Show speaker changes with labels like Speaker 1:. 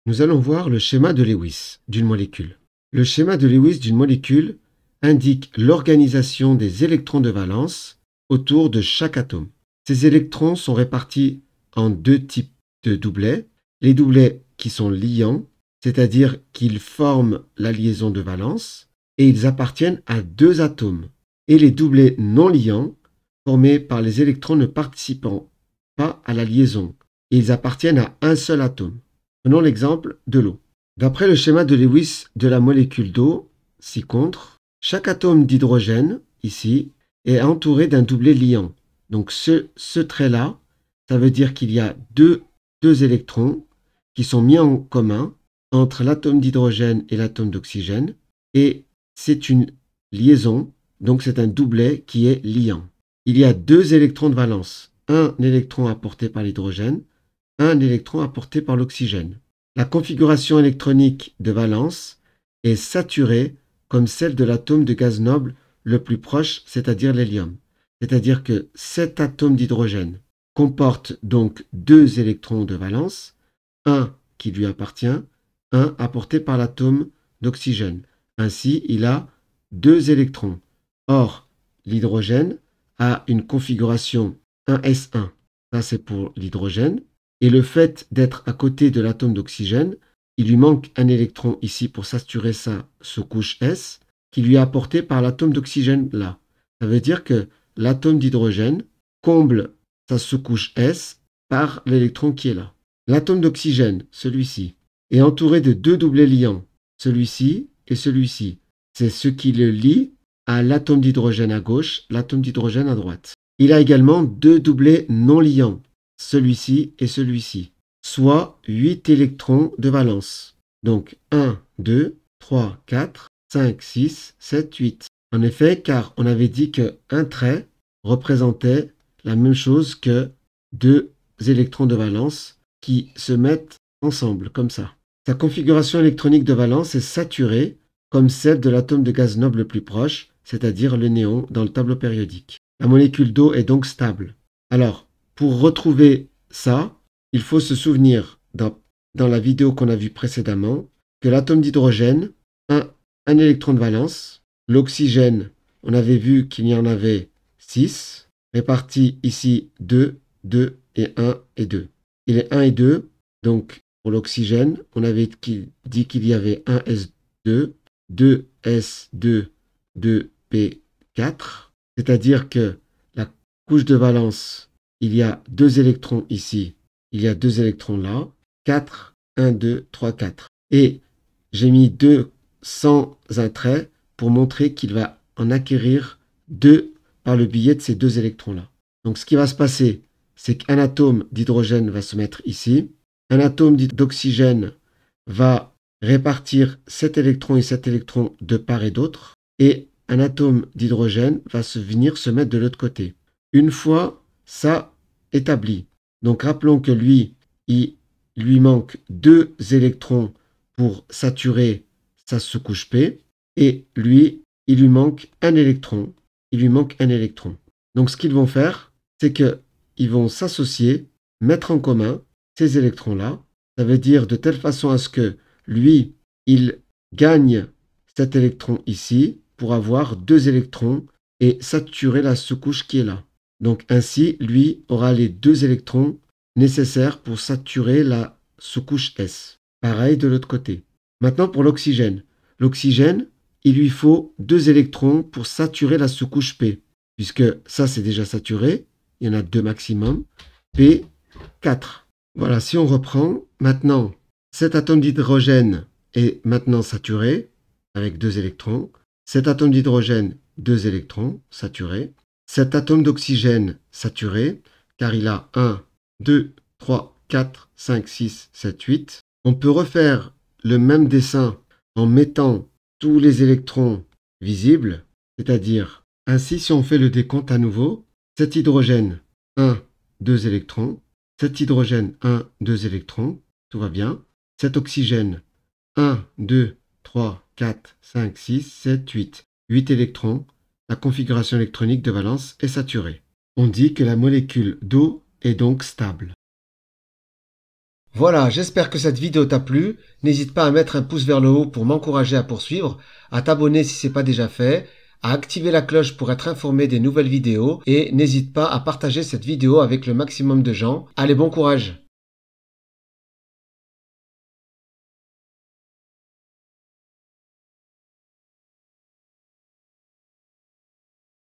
Speaker 1: Nous allons voir le schéma de Lewis d'une molécule. Le schéma de Lewis d'une molécule indique l'organisation des électrons de valence autour de chaque atome. Ces électrons sont répartis en deux types de doublets. Les doublets qui sont liants, c'est-à-dire qu'ils forment la liaison de valence, et ils appartiennent à deux atomes. Et les doublets non liants, formés par les électrons ne participant pas à la liaison, et ils appartiennent à un seul atome. Prenons l'exemple de l'eau. D'après le schéma de Lewis de la molécule d'eau, ci-contre, chaque atome d'hydrogène, ici, est entouré d'un doublet liant. Donc ce trait-là, ça veut dire qu'il y a deux électrons qui sont mis en commun entre l'atome d'hydrogène et l'atome d'oxygène, et c'est une liaison, donc c'est un doublet qui est liant. Il y a deux électrons de valence, un électron apporté par l'hydrogène, un électron apporté par l'oxygène. La configuration électronique de valence est saturée comme celle de l'atome de gaz noble le plus proche, c'est-à-dire l'hélium. C'est-à-dire que cet atome d'hydrogène comporte donc deux électrons de valence, un qui lui appartient, un apporté par l'atome d'oxygène. Ainsi, il a deux électrons. Or, l'hydrogène a une configuration 1s1. Ça, c'est pour l'hydrogène. Et le fait d'être à côté de l'atome d'oxygène, il lui manque un électron ici pour saturer sa sous-couche S, qui lui est apporté par l'atome d'oxygène là. Ça veut dire que l'atome d'hydrogène comble sa sous-couche S par l'électron qui est là. L'atome d'oxygène, celui-ci, est entouré de deux doublets liants, celui-ci et celui-ci. C'est ce qui le lie à l'atome d'hydrogène à gauche, l'atome d'hydrogène à droite. Il a également deux doublets non liants, celui-ci et celui-ci, soit 8 électrons de valence. Donc 1, 2, 3, 4, 5, 6, 7, 8. En effet, car on avait dit qu'un trait représentait la même chose que deux électrons de valence qui se mettent ensemble, comme ça. Sa configuration électronique de valence est saturée comme celle de l'atome de gaz noble le plus proche, c'est-à-dire le néon dans le tableau périodique. La molécule d'eau est donc stable. Alors, pour retrouver ça, il faut se souvenir, dans la vidéo qu'on a vue précédemment, que l'atome d'hydrogène a un électron de valence. L'oxygène, on avait vu qu'il y en avait 6, répartis ici 2, 2 et 1 et 2. Il est 1 et 2, donc pour l'oxygène, on avait dit qu'il y avait 1s2, 2s2, 2p4, c'est-à-dire que la couche de valence, il y a deux électrons ici, il y a deux électrons là, 4, 1, 2, 3, 4. Et j'ai mis 2 sans un trait pour montrer qu'il va en acquérir 2 par le biais de ces deux électrons-là. Donc ce qui va se passer, c'est qu'un atome d'hydrogène va se mettre ici, un atome d'oxygène va répartir cet électron et cet électron de part et d'autre, et un atome d'hydrogène va venir se mettre de l'autre côté. Une fois ça établi, donc rappelons que lui manque 2 électrons pour saturer sa sous-couche P, et lui, il lui manque un électron. Donc ce qu'ils vont faire, c'est qu'ils vont s'associer, mettre en commun ces électrons-là. Ça veut dire de telle façon à ce que lui, il gagne cet électron ici pour avoir 2 électrons et saturer la sous-couche qui est là. Donc ainsi, lui aura les 2 électrons nécessaires pour saturer la sous-couche S. Pareil de l'autre côté. Maintenant pour l'oxygène. L'oxygène, il lui faut 2 électrons pour saturer la sous-couche P. Puisque ça c'est déjà saturé, il y en a 2 maximum. P, 4. Voilà, si on reprend, maintenant, cet atome d'hydrogène est maintenant saturé avec 2 électrons. Cet atome d'hydrogène, 2 électrons saturés. Cet atome d'oxygène saturé, car il a 1, 2, 3, 4, 5, 6, 7, 8. On peut refaire le même dessin en mettant tous les électrons visibles, c'est-à-dire, ainsi si on fait le décompte à nouveau, cet hydrogène, 1, 2 électrons. Cet hydrogène, 1, 2 électrons, tout va bien. Cet oxygène, 1, 2, 3, 4, 5, 6, 7, 8. 8 électrons. La configuration électronique de valence est saturée. On dit que la molécule d'eau est donc stable. Voilà, j'espère que cette vidéo t'a plu. N'hésite pas à mettre un pouce vers le haut pour m'encourager à poursuivre, à t'abonner si ce n'est pas déjà fait, à activer la cloche pour être informé des nouvelles vidéos et n'hésite pas à partager cette vidéo avec le maximum de gens. Allez, bon courage!